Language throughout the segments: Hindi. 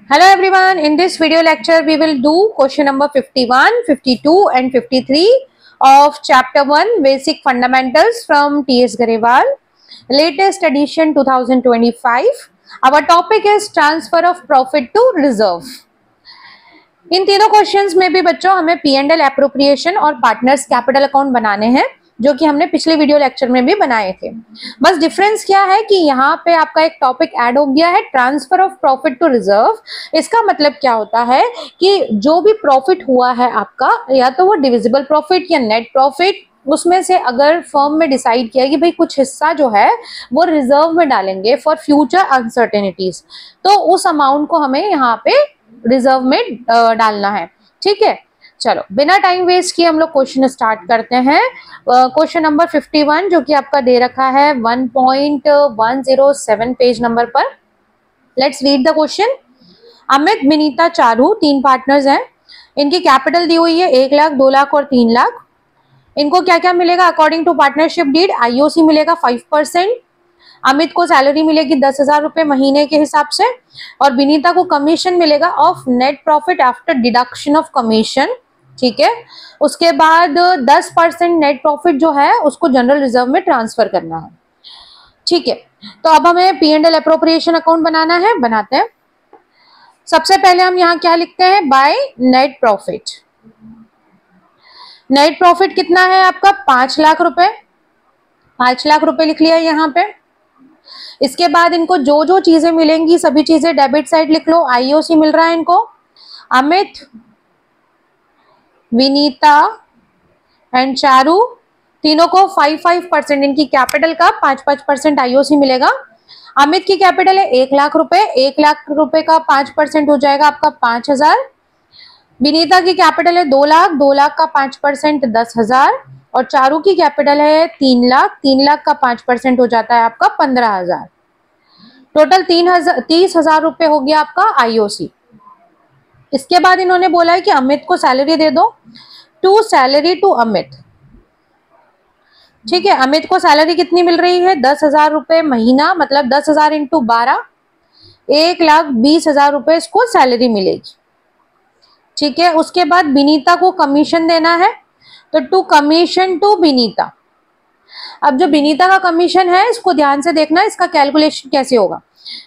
Hello everyone, in this video lecture we will do question number 51, 52 and 53 of chapter 1 Basic Fundamentals from T.S. Garewal, latest edition 2025. Our topic is transfer of profit to reserve. इन तीनों क्वेश्चंस में भी बच्चों हमें P&L एप्रोप्रिएशन और पार्टनर्स कैपिटल अकाउंट बनाने हैं, जो कि हमने पिछले वीडियो लेक्चर में भी बनाए थे। बस डिफरेंस क्या है कि यहाँ पे आपका एक टॉपिक ऐड हो गया है, transfer of profit to reserve. इसका मतलब क्या होता है कि जो भी प्रॉफिट हुआ है आपका, या तो वो डिविजिबल प्रॉफिट या नेट प्रॉफिट, उसमें से अगर फर्म में डिसाइड किया कि भाई कुछ हिस्सा जो है वो रिजर्व में डालेंगे फॉर फ्यूचर अनसर्टेनिटीज, तो उस अमाउंट को हमें यहाँ पे रिजर्व में डालना है। ठीक है, चलो बिना टाइम वेस्ट किए हम लोग क्वेश्चन स्टार्ट करते हैं। क्वेश्चन नंबर 51 जो कि आपका दे रखा है 1.107 पेज नंबर पर। Let's read the question. Amit, Vinita, Charu तीन पार्टनर्स हैं। इनकी कैपिटल दी हुई है 1 लाख, 2 लाख और 3 लाख। इनको क्या क्या मिलेगा according to partnership deed? IOC मिलेगा 5%, अमित को सैलरी मिलेगी 10,000 रुपए महीने के हिसाब से, और विनीता को कमीशन मिलेगा of net profit after deduction of commission. ठीक है, उसके बाद 10% नेट प्रॉफिट जो है उसको जनरल रिजर्व में ट्रांसफर करना है। ठीक है, तो अब हमें P&L एप्रोप्रिएशन अकाउंट बनाना है, बनाते हैं। सबसे पहले हम यहाँ क्या लिखते हैं? Bye net profit. Net profit कितना है आपका? 5 लाख रुपए। 5 लाख रुपए लिख लिया यहाँ पे। इसके बाद इनको जो जो चीजें मिलेंगी सभी चीजें डेबिट साइड लिख लो। आईओसी मिल रहा है इनको, अमित, विनीता एंड चारू तीनों को 5% इनकी कैपिटल का 5% आईओसी मिलेगा। अमित की कैपिटल है 1 लाख रुपए, 1 लाख रुपए का 5% हो जाएगा आपका 5,000। विनीता की कैपिटल है 2 लाख, 2 लाख का 5% 10,000, और चारू की कैपिटल है 3 लाख, 3 लाख का 5% हो जाता है आपका 15,000। टोटल 30,000 रुपए हो गया आपका आईओसी। इसके बाद इन्होंने बोला है कि अमित को सैलरी दे दो, टू सैलरी टू अमित। ठीक है, अमित को सैलरी कितनी मिल रही है? 10,000 रुपए महीना, मतलब 10,000 इंटू 12, 1,20,000 रुपए इसको सैलरी मिलेगी। ठीक है, उसके बाद विनीता को कमीशन देना है, तो टू कमीशन टू विनीता। अब जो विनीता का कमीशन है इसको ध्यान से देखना, इसका कैलकुलेशन कैसे होगा।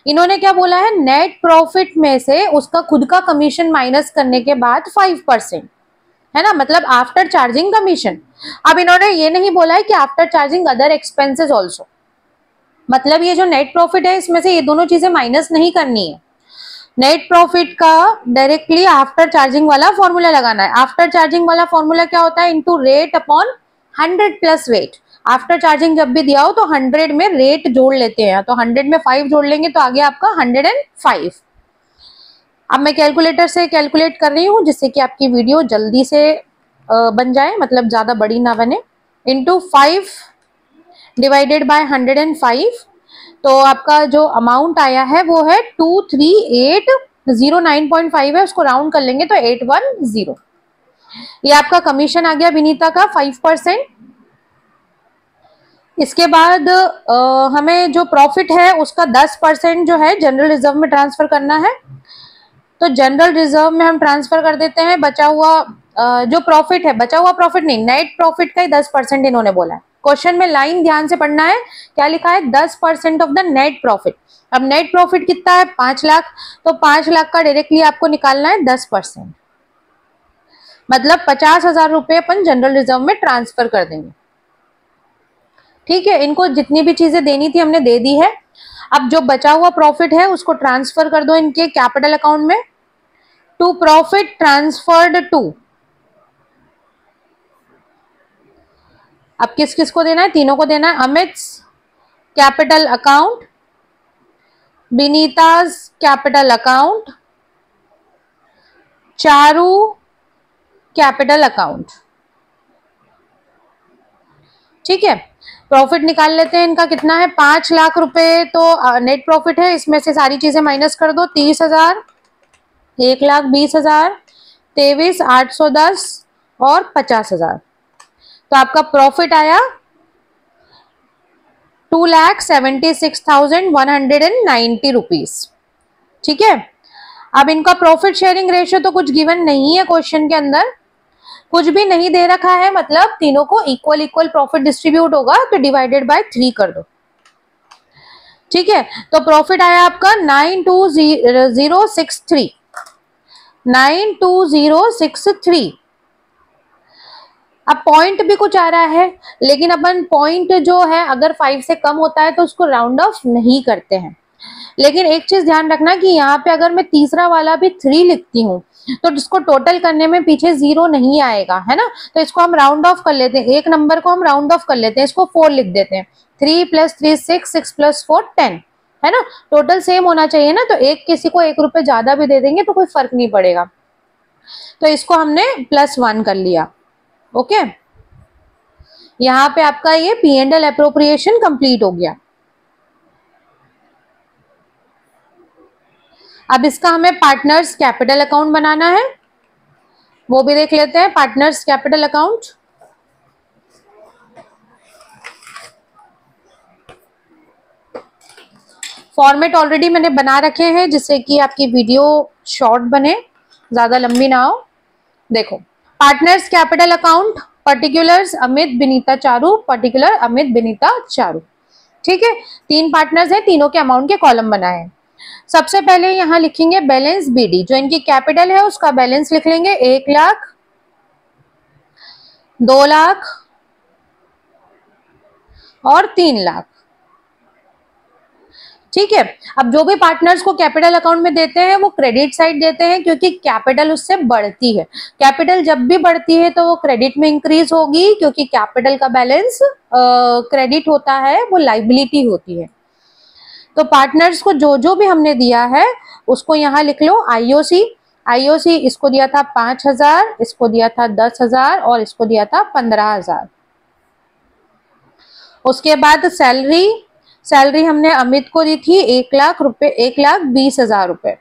इन्होंने क्या बोला है? नेट प्रॉफिट में से उसका खुद का कमीशन माइनस करने के बाद 5%, है ना, मतलब आफ्टर चार्जिंग कमीशन। अब इन्होंने ये नहीं बोला है कि after charging other expenses also, मतलब ये जो नेट प्रॉफिट है इसमें से ये दोनों चीजें माइनस नहीं करनी है। नेट प्रॉफिट का डायरेक्टली आफ्टर चार्जिंग वाला फॉर्मूला लगाना है। आफ्टर चार्जिंग वाला फॉर्मूला क्या होता है? Into rate upon 100 plus wait. After charging जब भी दिया हो तो 100 में रेट जोड़ लेते हैं, तो 100 में 5 जोड़ लेंगे तो आ गया आपका 105। अब मैं कैलकुलेटर से कैलकुलेट कर रही हूँ जिससे कि आपकी वीडियो जल्दी से बन जाए, मतलब ज्यादा बड़ी ना बने। इंटू 5 डिवाइडेड बाय 105, तो आपका जो अमाउंट आया है वो है 23,809.5 है, उसको राउंड कर लेंगे तो 810। ये आपका कमीशन आ गया विनीता का 5%। इसके बाद हमें जो प्रॉफिट है उसका 10% जो है जनरल रिजर्व में ट्रांसफर करना है, तो जनरल रिजर्व में हम ट्रांसफर कर देते हैं। बचा हुआ जो प्रॉफिट है, बचा हुआ प्रॉफिट नहीं, नेट प्रॉफिट का ही 10% इन्होंने बोला है। क्वेश्चन में लाइन ध्यान से पढ़ना है, क्या लिखा है? 10% ऑफ द नेट प्रॉफिट। अब नेट प्रॉफिट कितना है? 5 लाख, तो 5 लाख का डायरेक्टली आपको निकालना है 10%, मतलब 50,000 रुपए अपन जनरल रिजर्व में ट्रांसफर कर देंगे। ठीक है, इनको जितनी भी चीजें देनी थी हमने दे दी है। अब जो बचा हुआ प्रॉफिट है उसको ट्रांसफर कर दो इनके कैपिटल अकाउंट में। टू प्रॉफिट ट्रांसफर्ड टू, अब किस किस को देना है? तीनों को देना है। Amit capital account, Vinita's capital account, Charu capital account. ठीक है, प्रॉफिट निकाल लेते हैं। इनका कितना है? 5 लाख रुपए तो नेट प्रॉफिट है, इसमें से सारी चीजें माइनस कर दो। 30,000, 1,20,000, 23,810 और 50,000, तो आपका प्रॉफिट आया 2,76,190 रुपीज। ठीक है, अब इनका प्रॉफिट शेयरिंग रेशियो तो कुछ गिवन नहीं है क्वेश्चन के अंदर, कुछ भी नहीं दे रखा है, मतलब तीनों को इक्वल इक्वल प्रॉफिट डिस्ट्रीब्यूट होगा तो डिवाइडेड बाय 3 कर दो। ठीक है, तो प्रॉफिट आया आपका 92063, 92063। अब पॉइंट भी कुछ आ रहा है, लेकिन अपन पॉइंट जो है अगर 5 से कम होता है तो उसको राउंड ऑफ नहीं करते हैं। लेकिन एक चीज ध्यान रखना कि यहाँ पे अगर मैं तीसरा वाला भी 3 लिखती हूँ तो इसको टोटल करने में पीछे 0 नहीं आएगा, है ना। तो इसको हम राउंड ऑफ कर लेते हैं, एक नंबर को हम राउंड ऑफ कर लेते हैं, इसको 4 लिख देते हैं। 3 + 3 6, 6 + 4 10, है ना। टोटल सेम होना चाहिए ना, तो एक किसी को 1 रुपए ज्यादा भी दे देंगे तो कोई फर्क नहीं पड़ेगा। तो इसको हमने +1 कर लिया। ओके, यहाँ पे आपका ये P&L एप्रोप्रिएशन कंप्लीट हो गया। अब इसका हमें पार्टनर्स कैपिटल अकाउंट बनाना है, वो भी देख लेते हैं। Partners capital account, format already मैंने बना रखे हैं जिससे कि आपकी वीडियो शॉर्ट बने, ज्यादा लंबी ना हो। देखो, partners capital account, particulars Amit Vinita Charu, particular Amit Vinita Charu. ठीक है, 3 पार्टनर्स हैं, तीनों के अमाउंट के कॉलम बनाए हैं। सबसे पहले यहाँ लिखेंगे बैलेंस BD, जो इनकी कैपिटल है उसका बैलेंस लिख लेंगे। 1 लाख, 2 लाख और 3 लाख। ठीक है, अब जो भी पार्टनर्स को कैपिटल अकाउंट में देते हैं वो क्रेडिट साइड देते हैं, क्योंकि कैपिटल उससे बढ़ती है। कैपिटल जब भी बढ़ती है तो वो क्रेडिट में इंक्रीज होगी, क्योंकि कैपिटल का बैलेंस क्रेडिट होता है, वो लाइबिलिटी होती है। तो पार्टनर्स को जो जो भी हमने दिया है उसको यहाँ लिख लो। IOC इसको दिया था 5000, इसको दिया था 10,000 और इसको दिया था 15,000। उसके बाद सैलरी हमने अमित को दी थी 1 लाख रुपए, 1,20,000 रुपए।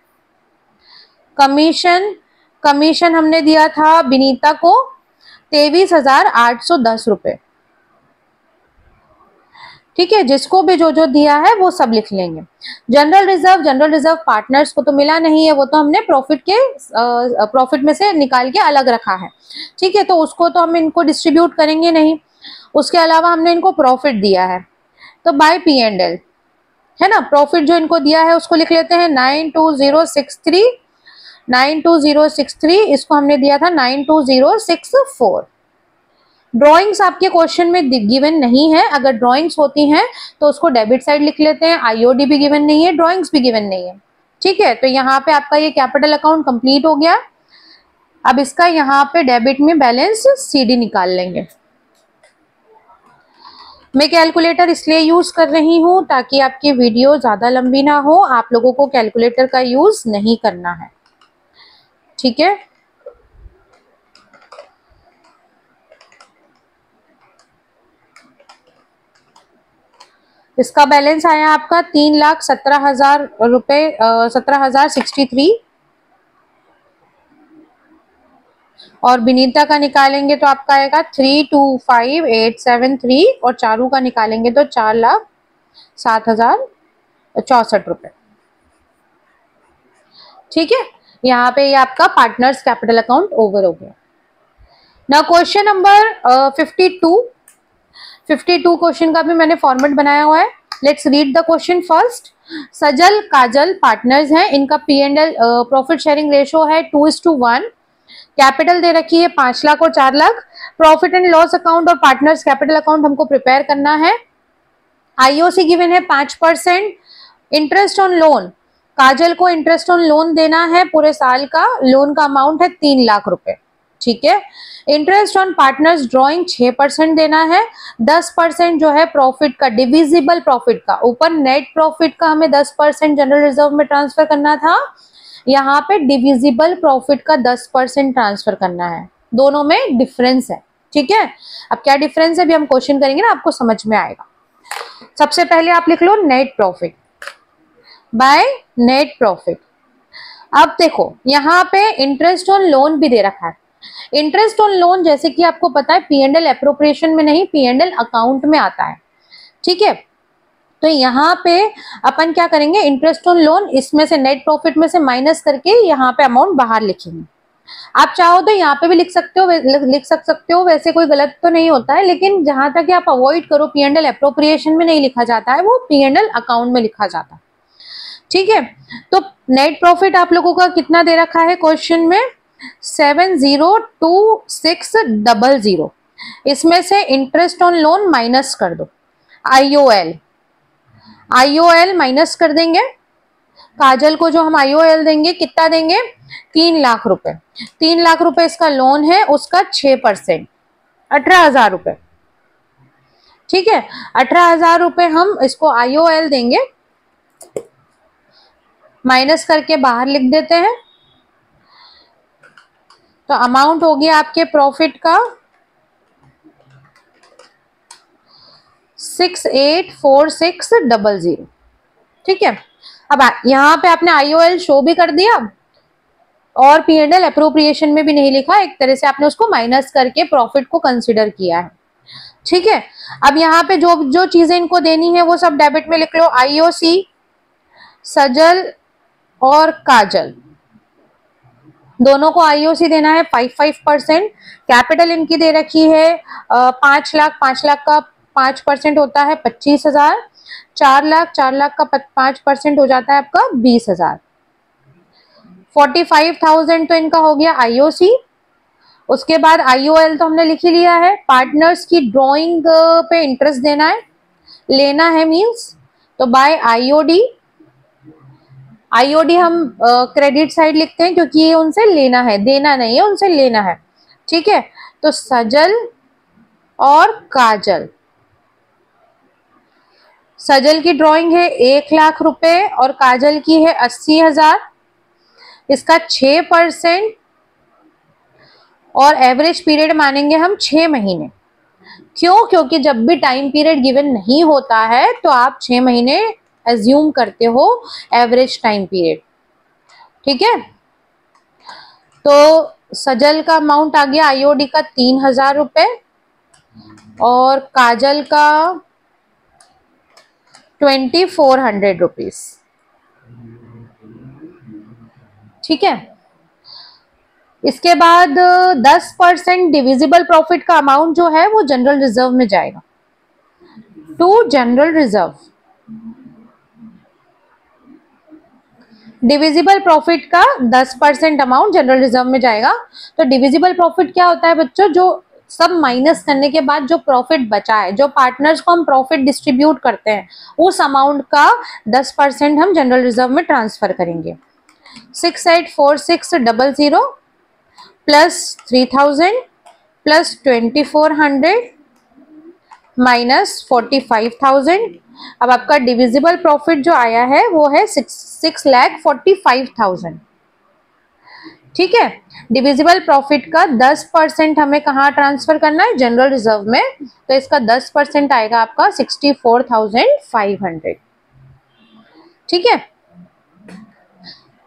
कमीशन हमने दिया था विनीता को 23,810 रुपए। ठीक है, जिसको भी जो जो दिया है वो सब लिख लेंगे। जनरल रिजर्व पार्टनर्स को तो मिला नहीं है, वो तो हमने प्रॉफिट में से निकाल के अलग रखा है। ठीक है, तो उसको तो हम इनको डिस्ट्रीब्यूट करेंगे नहीं। उसके अलावा हमने इनको प्रॉफिट दिया है, तो बाय P&L, है ना। प्रॉफिट जो इनको दिया है उसको लिख लेते हैं 92063, इसको हमने दिया था 92064। ड्राइंग्स आपके क्वेश्चन में गिवन नहीं है, अगर ड्राइंग्स होती हैं तो उसको डेबिट साइड लिख लेते हैं। IOD भी गिवन नहीं है, ड्राइंग्स भी गिवन नहीं है। ठीक है, तो यहाँ पे आपका ये कैपिटल अकाउंट कंप्लीट हो गया। अब इसका यहाँ पे डेबिट में बैलेंस CD निकाल लेंगे। मैं कैलकुलेटर इसलिए यूज कर रही हूँ ताकि आपकी वीडियो ज्यादा लंबी ना हो, आप लोगों को कैलकुलेटर का यूज नहीं करना है। ठीक है, इसका बैलेंस आया आपका 3,17,000 रुपए, 17,063। और विनीता का निकालेंगे तो आपका आएगा 325,873 और चारू का निकालेंगे तो 4,07,064 रुपए। ठीक है, यहाँ पे ये आपका पार्टनर्स कैपिटल अकाउंट ओवर हो गया। ना क्वेश्चन नंबर 52 क्वेश्चन का भी मैंने फॉर्मेट बनाया हुआ है। Let's read the question first. Sajal Kajal partners हैं, इनका P&L प्रॉफिट शेयरिंग रेशो है 2:1। कैपिटल दे रखी है 5 लाख और 4 lakh. Profit and loss account और पार्टनर्स कैपिटल अकाउंट हमको प्रिपेयर करना है। IOC गिवन है 5%। इंटरेस्ट ऑन लोन, काजल को इंटरेस्ट ऑन लोन देना है पूरे साल का, लोन का अमाउंट है 3 लाख रुपए। ठीक है, इंटरेस्ट ऑन पार्टनर्स ड्रॉइंग 6% देना है। 10% जो है प्रॉफिट का, डिविजिबल प्रॉफिट का, ऊपर नेट प्रॉफिट का हमें 10% जनरल रिजर्व में ट्रांसफर करना था, यहाँ पे डिविजिबल प्रॉफिट का 10% ट्रांसफर करना है। दोनों में डिफरेंस है। ठीक है, अब क्या डिफरेंस है अभी हम क्वेश्चन करेंगे ना, आपको समझ में आएगा। सबसे पहले आप लिख लो net profit by net profit. अब देखो यहाँ पे इंटरेस्ट ऑन लोन भी दे रखा है। इंटरेस्ट ऑन लोन जैसे कि आपको पता है P&L एप्रोप्रिएशन में नहीं, P&L अकाउंट में आता है। ठीक है, तो यहाँ पे अपन क्या करेंगे, इंटरेस्ट ऑन लोन इसमें से नेट प्रॉफिट में से माइनस करके यहाँ पे अमाउंट बाहर लिखेंगे। आप चाहो तो यहाँ पे भी लिख सकते हो, वैसे कोई गलत तो नहीं होता है, लेकिन जहां तक आप अवॉइड करो, P&L अप्रोप्रिएशन में नहीं लिखा जाता है, वो P&L अकाउंट में लिखा जाता है। ठीक है, तो नेट प्रॉफिट आप लोगों का कितना दे रखा है क्वेश्चन में, 702600। इसमें से इंटरेस्ट ऑन लोन माइनस कर दो, IOL माइनस कर देंगे। काजल को जो हम IOL देंगे कितना देंगे, 3 लाख रुपए। 3 लाख रुपए इसका लोन है, उसका 6%, 18,000 रुपए। ठीक है, 18,000 रुपए हम इसको IOL देंगे, माइनस करके बाहर लिख देते हैं। तो अमाउंट हो गया आपके प्रॉफिट का 684600। ठीक है, अब यहाँ पे आपने IOL शो भी कर दिया और P&L अप्रोप्रिएशन में भी नहीं लिखा, एक तरह से आपने उसको माइनस करके प्रॉफिट को कंसिडर किया है। ठीक है, अब यहाँ पे जो जो चीजें इनको देनी है वो सब डेबिट में लिख लो। IOC, सजल और काजल दोनों को IOC देना है 5% कैपिटल इनकी दे रखी है 5 लाख। 5 लाख का 5% होता है 25,000। 4 लाख का 5% हो जाता है आपका 20,000। 45,000 तो इनका हो गया IOC। उसके बाद IOL तो हमने लिख ही लिया है। पार्टनर्स की ड्राइंग पे इंटरेस्ट देना है, लेना है मींस, तो बाय IOD हम क्रेडिट साइड लिखते हैं क्योंकि ये उनसे लेना है, देना नहीं है, उनसे लेना है। ठीक है, तो सजल और काजल, सजल की ड्राइंग है 1 लाख रुपए और काजल की है 80,000। इसका 6% और एवरेज पीरियड मानेंगे हम 6 महीने। क्यों? क्योंकि जब भी टाइम पीरियड गिवन नहीं होता है तो आप 6 महीने एज्यूम करते हो एवरेज टाइम पीरियड। ठीक है, तो सजल का अमाउंट आ गया IOD का 3,000 रुपए और काजल का 2,400 रुपीज। ठीक है, इसके बाद 10% डिविजिबल प्रॉफिट का अमाउंट जो है वो जनरल रिजर्व में जाएगा, to general reserve. Divisible profit का 10% अमाउंट जनरल रिजर्व में जाएगा। तो डिविजिबल प्रॉफिट क्या होता है बच्चों, जो सब माइनस करने के बाद जो प्रॉफिट बचा है, जो पार्टनर्स को हम प्रॉफिट डिस्ट्रीब्यूट करते हैं, उस अमाउंट का 10% हम जनरल रिजर्व में ट्रांसफर करेंगे। 684600 प्लस 3,000 प्लस 2,400 माइनस 45,000। अब आपका डिविजिबल प्रॉफिट जो आया है वो है 6,45,000। ठीक है, डिविजिबल प्रॉफिट का 10% हमें कहाँ ट्रांसफर करना है, जनरल रिजर्व में। तो इसका 10% आएगा आपका 64,500। ठीक है,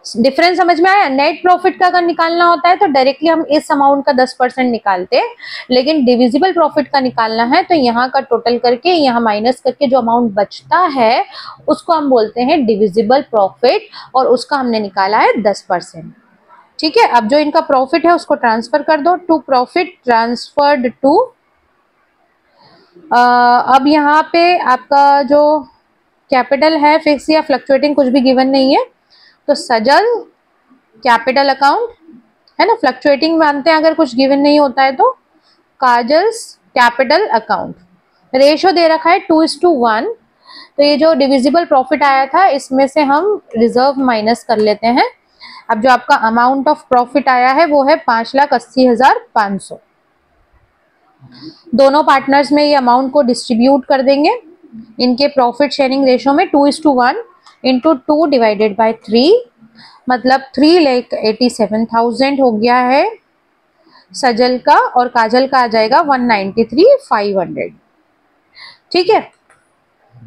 डिफरेंस समझ में आया। नेट प्रॉफिट का अगर निकालना होता है तो डायरेक्टली हम इस अमाउंट का 10% निकालते हैं, लेकिन डिविजिबल प्रॉफिट का निकालना है तो यहाँ का टोटल करके यहाँ माइनस करके जो अमाउंट बचता है उसको हम बोलते हैं डिविजिबल प्रॉफिट, और उसका हमने निकाला है 10%। ठीक है, अब जो इनका प्रॉफिट है उसको ट्रांसफर कर दो, टू प्रॉफिट ट्रांसफर्ड टू। अब यहाँ पे आपका जो कैपिटल है फिक्स या फ्लक्चुएटिंग कुछ भी गिवन नहीं है, तो सजल कैपिटल अकाउंट है ना, फ्लक्चुएटिंग मानते हैं अगर कुछ गिवन नहीं होता है तो। काजल्स कैपिटल अकाउंट, रेशो दे रखा है 2:1। तो ये जो डिविजिबल प्रॉफिट आया था इसमें से हम रिजर्व माइनस कर लेते हैं। अब जो आपका अमाउंट ऑफ प्रॉफिट आया है वो है 5,80,500। दोनों पार्टनर्स में ये अमाउंट को डिस्ट्रीब्यूट कर देंगे इनके प्रॉफिट शेयरिंग रेशो में 2:1 इंटू 2 डिवाइडेड बाय 3, मतलब 3,87,000 हो गया है सजल का, और काजल का आ जाएगा 193,500। ठीक है,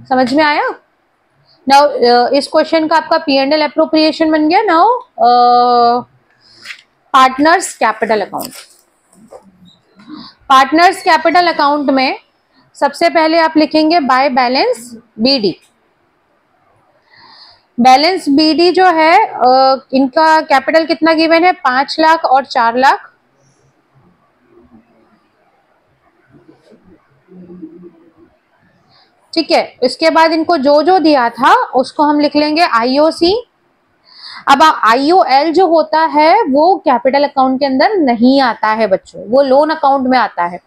समझ में आया। नाउ इस क्वेश्चन का आपका P&L अप्रोप्रिएशन बन गया। Now partners capital account. Partners capital account में सबसे पहले आप लिखेंगे by balance BD। Balance BD जो है इनका कैपिटल कितना गिवन है, 5 लाख और 4 लाख। ठीक है, इसके बाद इनको जो जो दिया था उसको हम लिख लेंगे आईओसी। अब आईओएल जो होता है वो कैपिटल अकाउंट के अंदर नहीं आता है बच्चों, वो लोन अकाउंट में आता है।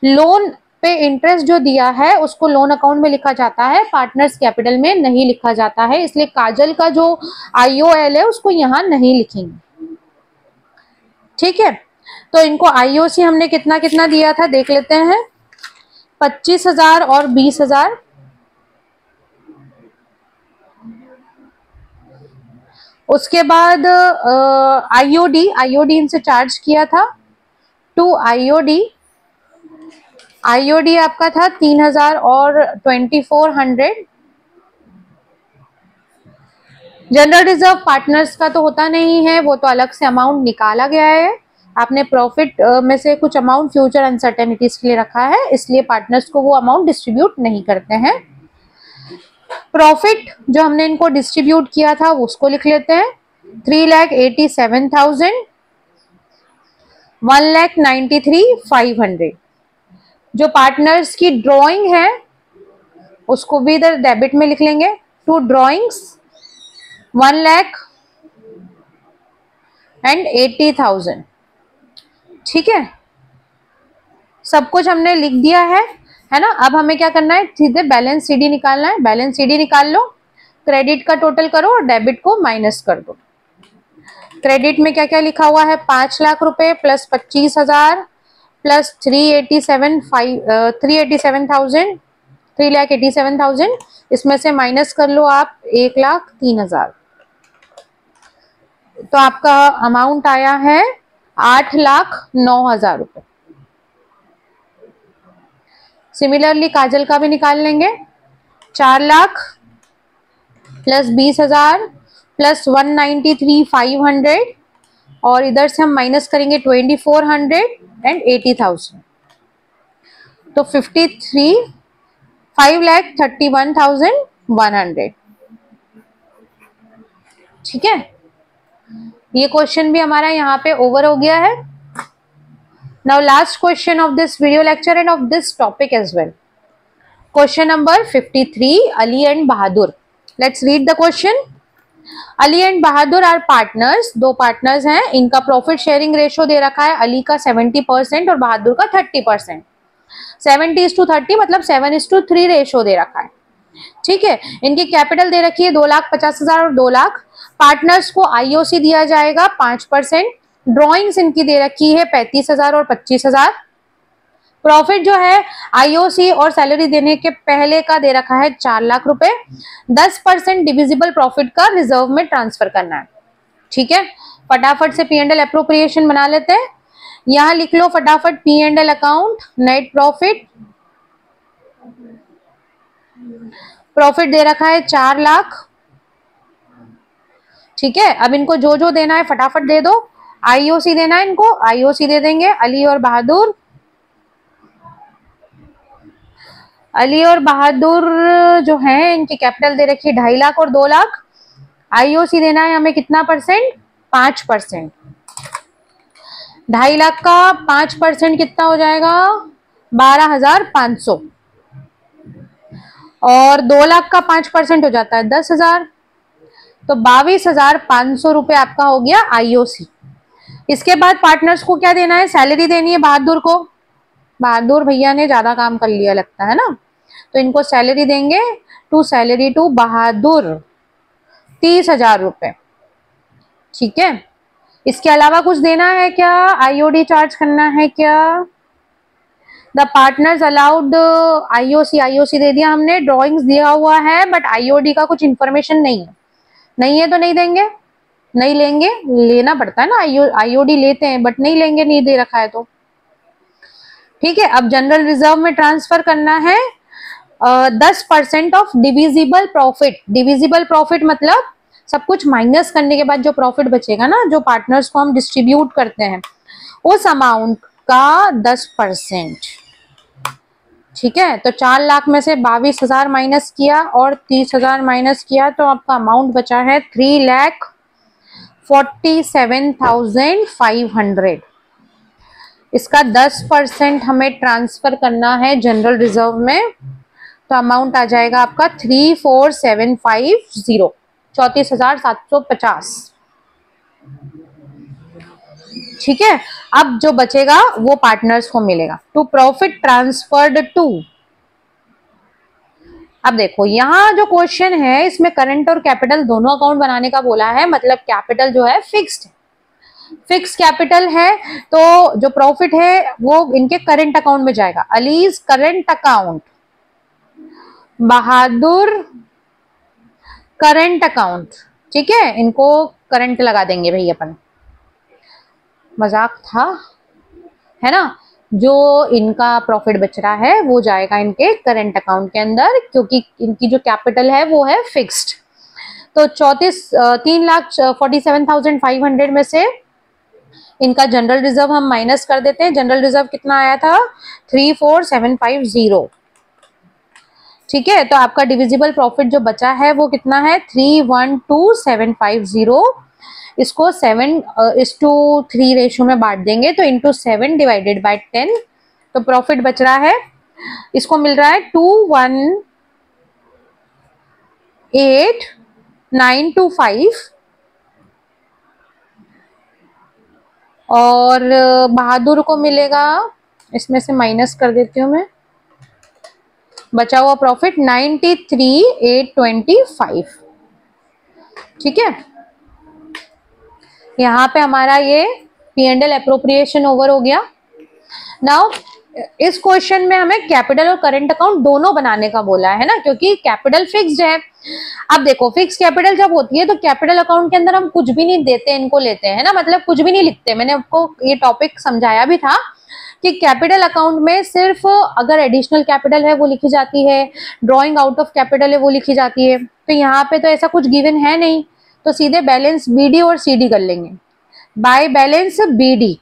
लोन पे इंटरेस्ट जो दिया है उसको लोन अकाउंट में लिखा जाता है, पार्टनर्स कैपिटल में नहीं लिखा जाता है, इसलिए काजल का जो आईओएल है उसको यहाँ नहीं लिखेंगे। ठीक है, तो इनको आईओसी हमने कितना कितना दिया था देख लेते हैं, 25,000 और 20,000। उसके बाद आईओडी इनसे चार्ज किया था, टू आईओडी आपका था 3,000 और 2400। जनरल रिजर्व पार्टनर्स का तो होता नहीं है, वो तो अलग से अमाउंट निकाला गया है, आपने प्रॉफिट में से कुछ अमाउंट फ्यूचर अनसर्टेनिटीज के लिए रखा है, इसलिए पार्टनर्स को वो अमाउंट डिस्ट्रीब्यूट नहीं करते हैं। प्रॉफिट जो हमने इनको डिस्ट्रीब्यूट किया था उसको लिख लेते हैं, 3,87,000, 1,93,500। जो पार्टनर्स की ड्रॉइंग है उसको भी इधर डेबिट में लिख लेंगे, टू ड्रॉइंग्स 1,80,000। ठीक है, सब कुछ हमने लिख दिया है ना। अब हमें क्या करना है, सीधे बैलेंस सीडी निकालना है। बैलेंस सीडी निकाल लो, क्रेडिट का टोटल करो और डेबिट को माइनस कर दो। क्रेडिट में क्या क्या लिखा हुआ है, 5 लाख रुपए प्लस 25,000 प्लस 3,87,000, इसमें से माइनस कर लो आप 1,03,000, तो आपका अमाउंट आया है 8,09,000 रुपए। सिमिलरली काजल का भी निकाल लेंगे, 4 लाख प्लस 20,000 प्लस 1,93,500 और इधर से हम माइनस करेंगे 2,480,000, तो 5,31,100। ठीक है, ये क्वेश्चन भी हमारा यहाँ पे ओवर हो गया है। Now last question of this video lecture and of this topic as well. Question number 53, Ali and Bahadur. Let's read the question. Ali and Bahadur are partners, दो पार्टनर्स हैं, इनका प्रॉफिट शेयरिंग रेशो दे रखा है, अली का 70% और बहादुर का 30%। 70:30 मतलब 7:3 रेशो दे रखा है। ठीक है, इनकी कैपिटल दे रखी है 2,50,000 और 2 लाख। पार्टनर्स को आईओसी दिया जाएगा 5%। ड्रॉइंग्स इनकी दे रखी है 35,000 और 25,000। प्रॉफिट जो है आईओसी और सैलरी देने के पहले का दे रखा है 4 लाख रुपए। 10% डिविजिबल प्रॉफिट का रिजर्व में ट्रांसफर करना है। ठीक है, फटाफट से P&L एप्रोप्रिएशन बना लेते हैं। यहां लिख लो फटाफट P&L account, net profit. Profit दे रखा है 4 लाख। ठीक है, अब इनको जो जो देना है फटाफट दे दो। आईओसी देना है इनको, आईओसी दे देंगे। अली और बहादुर, अली और बहादुर जो है इनकी कैपिटल दे रखी है 2.5 लाख और 2 लाख। आईओसी देना है हमें कितना परसेंट, 5%। 2.5 लाख का 5% कितना हो जाएगा, 12,500 और 2 लाख का 5% हो जाता है 10,000, तो 22,500 रुपए आपका हो गया आईओसी। इसके बाद पार्टनर्स को क्या देना है, सैलरी देनी है बहादुर को। बहादुर भैया ने ज्यादा काम कर लिया लगता है ना, तो इनको सैलरी देंगे, टू सैलरी टू बहादुर 30,000 रुपए। ठीक है, इसके अलावा कुछ देना है क्या, आईओडी चार्ज करना है क्या। The partners allowed IOC, IOC दे दिया हमने। ड्रॉइंग्स दिया हुआ है बट आईओडी का कुछ इंफॉर्मेशन नहीं है, नहीं है तो नहीं देंगे, नहीं लेंगे, लेना पड़ता है ना, आईओडी लेते हैं बट नहीं लेंगे, नहीं दे रखा है तो। ठीक है, अब जनरल रिजर्व में ट्रांसफर करना है 10% of divisible profit. Divisible profit मतलब सब कुछ माइनस करने के बाद जो प्रॉफिट बचेगा ना, जो पार्टनर्स को हम डिस्ट्रीब्यूट करते हैं, उस अमाउंट का 10%। ठीक है, तो 4 लाख में से 22,000 माइनस किया और 30,000 माइनस किया तो आपका अमाउंट बचा है 3,47,500। इसका 10% हमें ट्रांसफर करना है जनरल रिजर्व में, तो अमाउंट आ जाएगा आपका 34,750, 34,750। ठीक है, अब जो बचेगा वो पार्टनर्स को मिलेगा। टू प्रॉफिट ट्रांसफर्ड टू, अब देखो यहाँ जो क्वेश्चन है इसमें करंट और कैपिटल दोनों अकाउंट बनाने का बोला है, मतलब कैपिटल जो है फिक्स्ड कैपिटल है, तो जो प्रॉफिट है वो इनके करंट अकाउंट में जाएगा। अलीज करंट अकाउंट, बहादुर करंट अकाउंट। ठीक है, इनको करंट लगा देंगे भाई अपन, मजाक था, है ना। जो इनका प्रॉफिट बच रहा है वो जाएगा इनके करंट अकाउंट के अंदर, क्योंकि इनकी जो कैपिटल है वो है फिक्स्ड। तो 3,47,500 में से इनका जनरल रिजर्व हम माइनस कर देते हैं। जनरल रिजर्व कितना आया था? 34,750। ठीक है, तो आपका डिविजिबल प्रॉफिट जो बचा है वो कितना है? 312,750। इसको 7:3 रेशियो में बांट देंगे तो इंटू 7 डिवाइडेड बाय 10, तो प्रॉफिट बच रहा है, इसको मिल रहा है 218,925 और बहादुर को मिलेगा, इसमें से माइनस कर देती हूँ मैं, बचा हुआ प्रॉफिट 93,825। ठीक है, यहाँ पे हमारा ये P&L एप्रोप्रिएशन ओवर हो गया। नाउ इस क्वेश्चन में हमें कैपिटल और करंट अकाउंट दोनों बनाने का बोला है ना, क्योंकि कैपिटल फिक्स्ड है। अब देखो फिक्स कैपिटल जब होती है तो कैपिटल अकाउंट के अंदर हम कुछ भी नहीं देते, इनको लेते हैं ना, मतलब कुछ भी नहीं लिखते। मैंने आपको ये टॉपिक समझाया भी था कि कैपिटल अकाउंट में सिर्फ अगर एडिशनल कैपिटल है वो लिखी जाती है, ड्रॉइंग आउट ऑफ कैपिटल है वो लिखी जाती है। तो यहाँ पे तो ऐसा कुछ गिवन है नहीं, तो सीधे बैलेंस बीडी और सीडी कर लेंगे। बाय बैलेंस बीडी,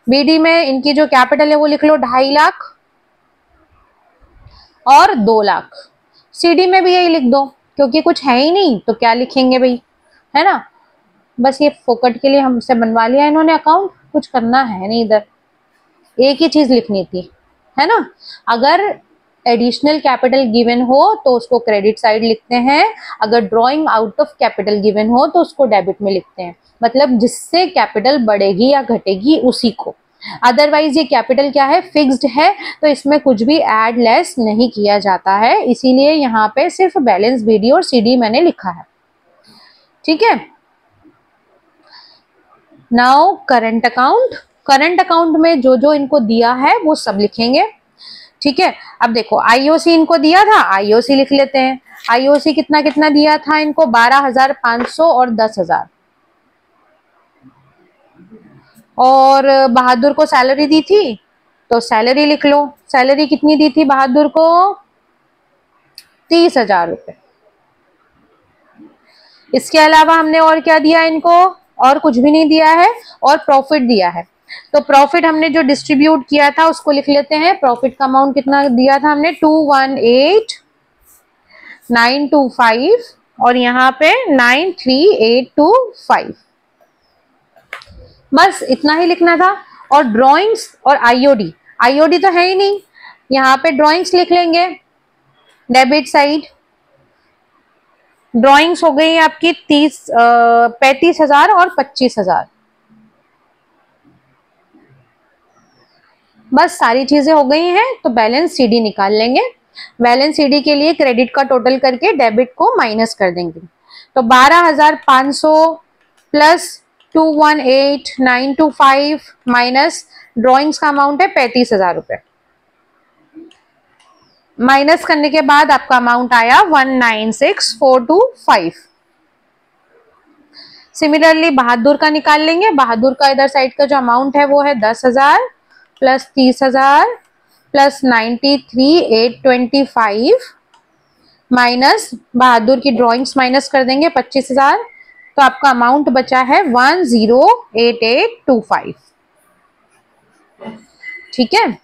बीडी में इनकी जो कैपिटल है वो लिख लो 2.5 लाख और 2 लाख। सीडी में भी यही लिख दो, क्योंकि कुछ है ही नहीं तो क्या लिखेंगे भाई, है ना। बस ये फोकट के लिए हमसे बनवा लिया इन्होंने अकाउंट, कुछ करना है नहीं, इधर एक ही चीज लिखनी थी, है ना। अगर एडिशनल कैपिटल गिवन हो तो उसको क्रेडिट साइड लिखते हैं, अगर drawing out of capital given हो तो उसको डेबिट में लिखते हैं, मतलब जिससे कैपिटल बढ़ेगी या घटेगी उसी को। अदरवाइज ये कैपिटल क्या है? फिक्स्ड है, तो इसमें कुछ भी ऐड लेस नहीं किया जाता है, इसीलिए यहाँ पे सिर्फ बैलेंस बीडी और सीडी मैंने लिखा है। ठीक है, now current account, current account में जो जो इनको दिया है वो सब लिखेंगे। ठीक है, अब देखो आईओसी इनको दिया था, आईओसी लिख लेते हैं। आईओसी कितना कितना दिया था इनको? 12,500 और 10,000। और बहादुर को सैलरी दी थी तो सैलरी लिख लो। सैलरी कितनी दी थी बहादुर को? 30,000 रुपए। इसके अलावा हमने और क्या दिया इनको? और कुछ भी नहीं दिया है, और प्रॉफिट दिया है। तो प्रॉफिट हमने जो डिस्ट्रीब्यूट किया था उसको लिख लेते हैं। प्रॉफिट का अमाउंट कितना दिया था हमने? 218,925 और यहाँ पे 93,825। बस इतना ही लिखना था। और ड्राइंग्स और आईओडी, आईओडी तो है ही नहीं, यहाँ पे ड्राइंग्स लिख लेंगे डेबिट साइड। ड्राइंग्स हो गई आपकी 35,000 और 25,000। बस सारी चीजें हो गई हैं, तो बैलेंस सीडी निकाल लेंगे। बैलेंस सीडी के लिए क्रेडिट का टोटल करके डेबिट को माइनस कर देंगे। तो 12,500 प्लस 218,925 माइनस ड्राइंग्स का अमाउंट है 35,000 रुपए। माइनस करने के बाद आपका अमाउंट आया 196,425। सिमिलरली बहादुर का निकाल लेंगे। बहादुर का इधर साइड का जो अमाउंट है वो है 10,000 प्लस 30,000 प्लस 93,825 माइनस बहादुर की ड्राइंग्स माइनस कर देंगे 25,000, तो आपका अमाउंट बचा है 10,8825। ठीक है,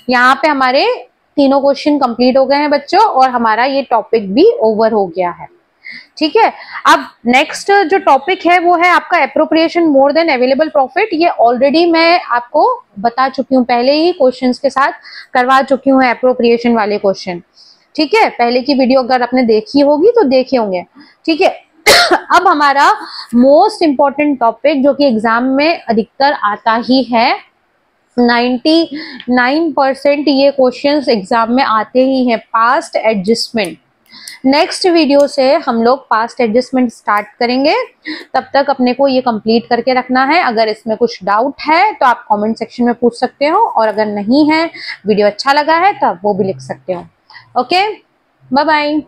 यहाँ पे हमारे तीनों क्वेश्चन कंप्लीट हो गए हैं बच्चों, और हमारा ये टॉपिक भी ओवर हो गया है। ठीक है, अब नेक्स्ट जो टॉपिक है वो है आपका appropriation more than available profit. ये ऑलरेडी मैं आपको बता चुकी हूँ, पहले ही क्वेश्चंस के साथ करवा चुकी हूँ एप्रोप्रिएशन वाले क्वेश्चन। ठीक है, पहले की वीडियो अगर आपने देखी होगी तो देखे होंगे। ठीक है, अब हमारा मोस्ट इंपॉर्टेंट टॉपिक जो कि एग्जाम में अधिकतर आता ही है, 99% ये क्वेश्चंस एग्जाम में आते ही हैं, पास्ट एडजस्टमेंट। नेक्स्ट वीडियो से हम लोग पास्ट एडजस्टमेंट स्टार्ट करेंगे, तब तक अपने को ये कंप्लीट करके रखना है। अगर इसमें कुछ डाउट है तो आप कमेंट सेक्शन में पूछ सकते हो, और अगर नहीं है, वीडियो अच्छा लगा है तो आप वो भी लिख सकते हो। Okay, bye bye.